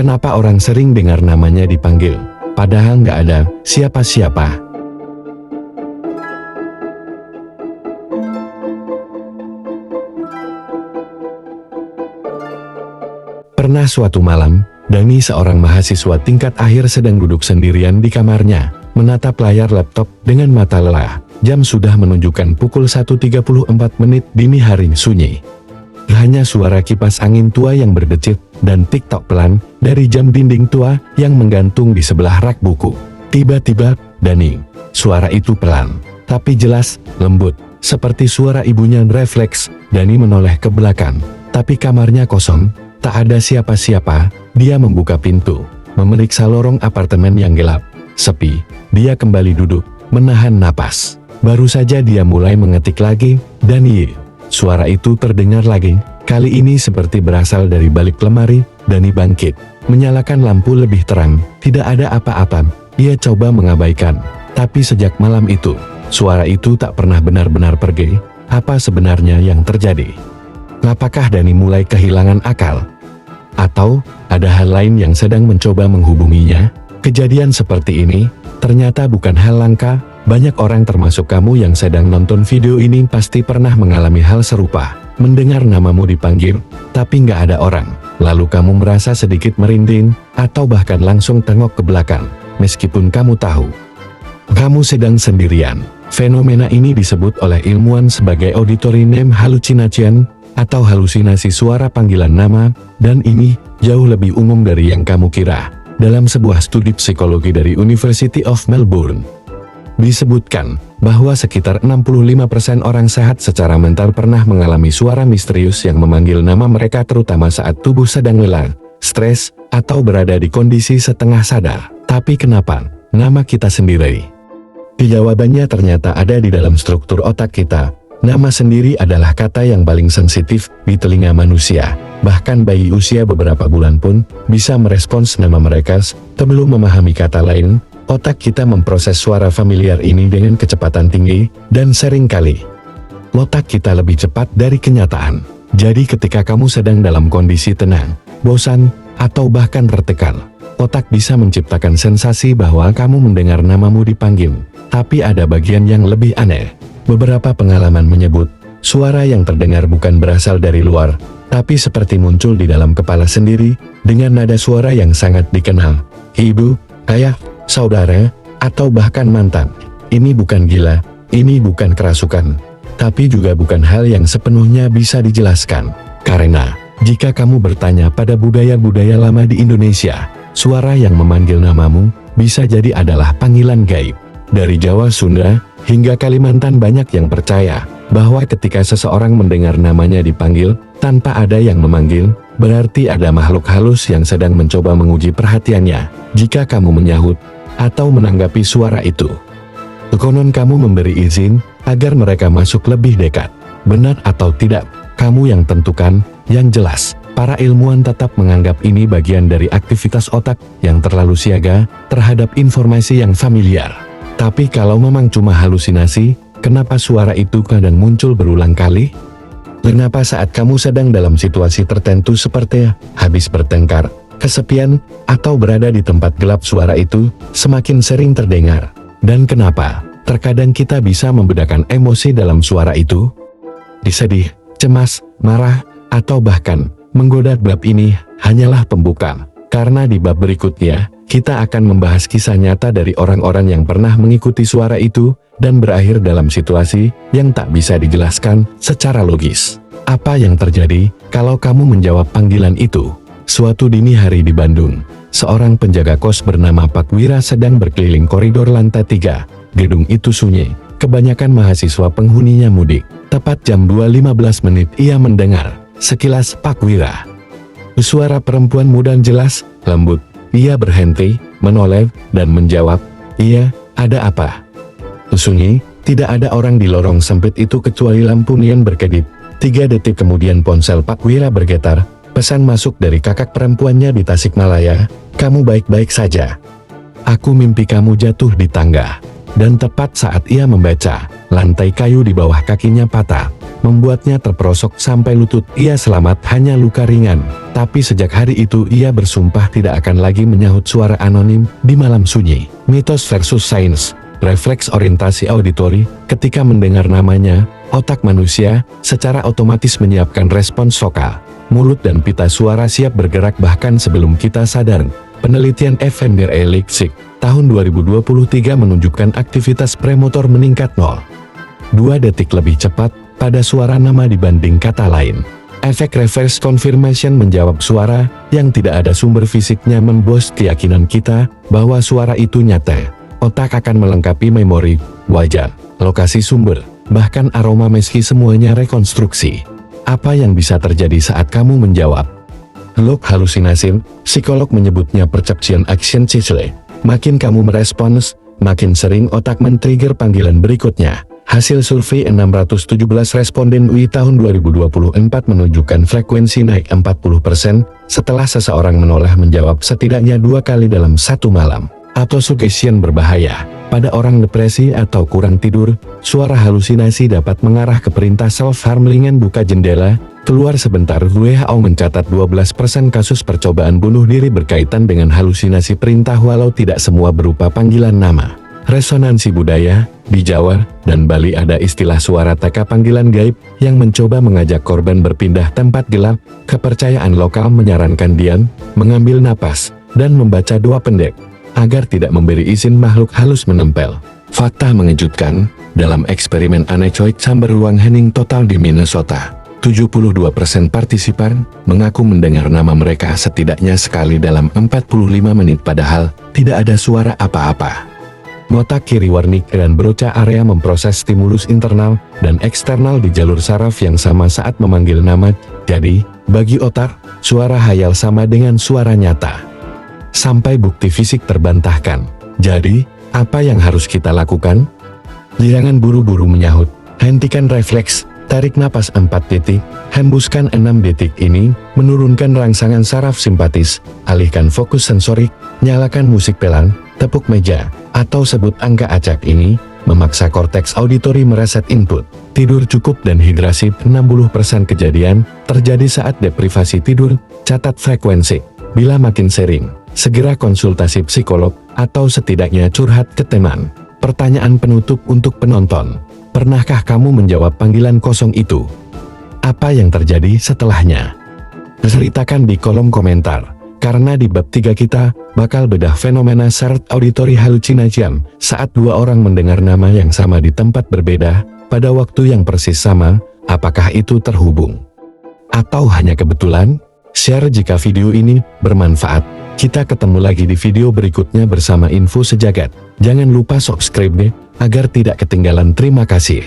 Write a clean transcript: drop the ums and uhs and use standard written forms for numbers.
Kenapa orang sering dengar namanya dipanggil, padahal nggak ada siapa-siapa? Pernah suatu malam, Dani, seorang mahasiswa tingkat akhir, sedang duduk sendirian di kamarnya, menatap layar laptop dengan mata lelah. Jam sudah menunjukkan pukul 1.34 dini hari sunyi. Hanya suara kipas angin tua yang berdecit dan tik-tok pelan dari jam dinding tua yang menggantung di sebelah rak buku. Tiba-tiba, Dani, suara itu pelan, tapi jelas, lembut, seperti suara ibunya. Refleks, Dani menoleh ke belakang, tapi kamarnya kosong, tak ada siapa-siapa. Dia membuka pintu, memeriksa lorong apartemen yang gelap, sepi. Dia kembali duduk, menahan napas. Baru saja dia mulai mengetik lagi, Dani. Suara itu terdengar lagi, kali ini seperti berasal dari balik lemari. Dani bangkit, menyalakan lampu lebih terang. Tidak ada apa-apa. Ia coba mengabaikan, tapi sejak malam itu, suara itu tak pernah benar-benar pergi. Apa sebenarnya yang terjadi? Apakah Dani mulai kehilangan akal? Atau ada hal lain yang sedang mencoba menghubunginya? Kejadian seperti ini ternyata bukan hal langka. Banyak orang termasuk kamu yang sedang nonton video ini pasti pernah mengalami hal serupa. Mendengar namamu dipanggil, tapi nggak ada orang. Lalu kamu merasa sedikit merinding, atau bahkan langsung tengok ke belakang, meskipun kamu tahu kamu sedang sendirian. Fenomena ini disebut oleh ilmuwan sebagai auditory name hallucination, atau halusinasi suara panggilan nama, dan ini jauh lebih umum dari yang kamu kira. Dalam sebuah studi psikologi dari University of Melbourne, disebutkan bahwa sekitar 65% orang sehat secara mental pernah mengalami suara misterius yang memanggil nama mereka, terutama saat tubuh sedang lelah, stres, atau berada di kondisi setengah sadar. Tapi kenapa nama kita sendiri? Jawabannya ternyata ada di dalam struktur otak kita. Nama sendiri adalah kata yang paling sensitif di telinga manusia. Bahkan bayi usia beberapa bulan pun bisa merespons nama mereka sebelum memahami kata lain. Otak kita memproses suara familiar ini dengan kecepatan tinggi, dan seringkali otak kita lebih cepat dari kenyataan. Jadi ketika kamu sedang dalam kondisi tenang, bosan, atau bahkan tertekan, otak bisa menciptakan sensasi bahwa kamu mendengar namamu dipanggil. Tapi ada bagian yang lebih aneh. Beberapa pengalaman menyebut, suara yang terdengar bukan berasal dari luar, tapi seperti muncul di dalam kepala sendiri, dengan nada suara yang sangat dikenal. Ibu, ayah, saudara, atau bahkan mantan. Ini bukan gila, ini bukan kerasukan, tapi juga bukan hal yang sepenuhnya bisa dijelaskan. Karena, jika kamu bertanya pada budaya-budaya lama di Indonesia, suara yang memanggil namamu bisa jadi adalah panggilan gaib. Dari Jawa, Sunda, hingga Kalimantan banyak yang percaya bahwa ketika seseorang mendengar namanya dipanggil, tanpa ada yang memanggil, berarti ada makhluk halus yang sedang mencoba menguji perhatiannya. Jika kamu menyahut atau menanggapi suara itu, konon kamu memberi izin agar mereka masuk lebih dekat. Benar atau tidak, kamu yang tentukan. Yang jelas, para ilmuwan tetap menganggap ini bagian dari aktivitas otak yang terlalu siaga terhadap informasi yang familiar. Tapi kalau memang cuma halusinasi, kenapa suara itu kadang muncul berulang kali? Kenapa saat kamu sedang dalam situasi tertentu seperti habis bertengkar, kesepian, atau berada di tempat gelap, suara itu semakin sering terdengar? Dan kenapa terkadang kita bisa membedakan emosi dalam suara itu? Disedih, cemas, marah, atau bahkan menggoda. Bab ini hanyalah pembuka, karena di bab berikutnya kita akan membahas kisah nyata dari orang-orang yang pernah mengikuti suara itu dan berakhir dalam situasi yang tak bisa dijelaskan secara logis. Apa yang terjadi kalau kamu menjawab panggilan itu? Suatu dini hari di Bandung, seorang penjaga kos bernama Pak Wira sedang berkeliling koridor lantai 3. Gedung itu sunyi, kebanyakan mahasiswa penghuninya mudik. Tepat jam 2.15 ia mendengar sekilas Pak Wira. Suara perempuan muda jelas, lembut. Ia berhenti, menoleh, dan menjawab, "Iya, ada apa?" Sunyi, tidak ada orang di lorong sempit itu kecuali lampu neon berkedip. 3 detik kemudian ponsel Pak Wira bergetar. Pesan masuk dari kakak perempuannya di Tasikmalaya, "Kamu baik-baik saja? Aku mimpi kamu jatuh di tangga." Dan tepat saat ia membaca, lantai kayu di bawah kakinya patah. membuatnya terperosok sampai lutut. Ia selamat, hanya luka ringan. Tapi sejak hari itu ia bersumpah tidak akan lagi menyahut suara anonim di malam sunyi. Mitos versus sains. Refleks orientasi auditori. Ketika mendengar namanya, otak manusia secara otomatis menyiapkan respons vokal. Mulut dan pita suara siap bergerak bahkan sebelum kita sadar. Penelitian fMRI Leipzig tahun 2023 menunjukkan aktivitas premotor meningkat 0,2 detik lebih cepat pada suara nama dibanding kata lain. Efek reverse confirmation menjawab suara yang tidak ada sumber fisiknya memboost keyakinan kita bahwa suara itu nyata. Otak akan melengkapi memori, wajah, lokasi sumber, bahkan aroma meski semuanya rekonstruksi. Apa yang bisa terjadi saat kamu menjawab? Log halusinasi, psikolog menyebutnya perception action cycle. Makin kamu merespons, makin sering otak men-trigger panggilan berikutnya. Hasil survei 617 responden UI tahun 2024 menunjukkan frekuensi naik 40% setelah seseorang menoleh menjawab setidaknya 2 kali dalam satu malam. Autosuggestion berbahaya. Pada orang depresi atau kurang tidur, suara halusinasi dapat mengarah ke perintah self-harm ringan. Buka jendela, keluar sebentar. WHO mencatat 12% kasus percobaan bunuh diri berkaitan dengan halusinasi perintah walau tidak semua berupa panggilan nama. Resonansi budaya. Di Jawa dan Bali ada istilah suara teka panggilan gaib yang mencoba mengajak korban berpindah tempat gelap. Kepercayaan lokal menyarankan diam, mengambil napas, dan membaca doa pendek agar tidak memberi izin makhluk halus menempel. Fakta mengejutkan, dalam eksperimen anechoic chamber ruang hening total di Minnesota, 72% partisipan mengaku mendengar nama mereka setidaknya sekali dalam 45 menit padahal tidak ada suara apa-apa. Otak kiri warnik dan broca area memproses stimulus internal dan eksternal di jalur saraf yang sama saat memanggil nama. Jadi, bagi otak, suara hayal sama dengan suara nyata. Sampai bukti fisik terbantahkan. Jadi, apa yang harus kita lakukan? Jangan buru-buru menyahut. Hentikan refleks, tarik napas 4 detik, hembuskan 6 detik ini, menurunkan rangsangan saraf simpatis, alihkan fokus sensorik, nyalakan musik pelan, tepuk meja, atau sebut angka acak ini, memaksa korteks auditori mereset input. Tidur cukup dan hidrasi. 60% kejadian terjadi saat deprivasi tidur. Catat frekuensi. Bila makin sering, segera konsultasi psikolog, atau setidaknya curhat ke teman. Pertanyaan penutup untuk penonton. Pernahkah kamu menjawab panggilan kosong itu? Apa yang terjadi setelahnya? Ceritakan di kolom komentar. Karena di bab 3 kita bakal bedah fenomena shared auditory hallucination saat dua orang mendengar nama yang sama di tempat berbeda, pada waktu yang persis sama. Apakah itu terhubung? Atau hanya kebetulan? Share jika video ini bermanfaat. Kita ketemu lagi di video berikutnya bersama info sejagat. Jangan lupa subscribe agar tidak ketinggalan. Terima kasih.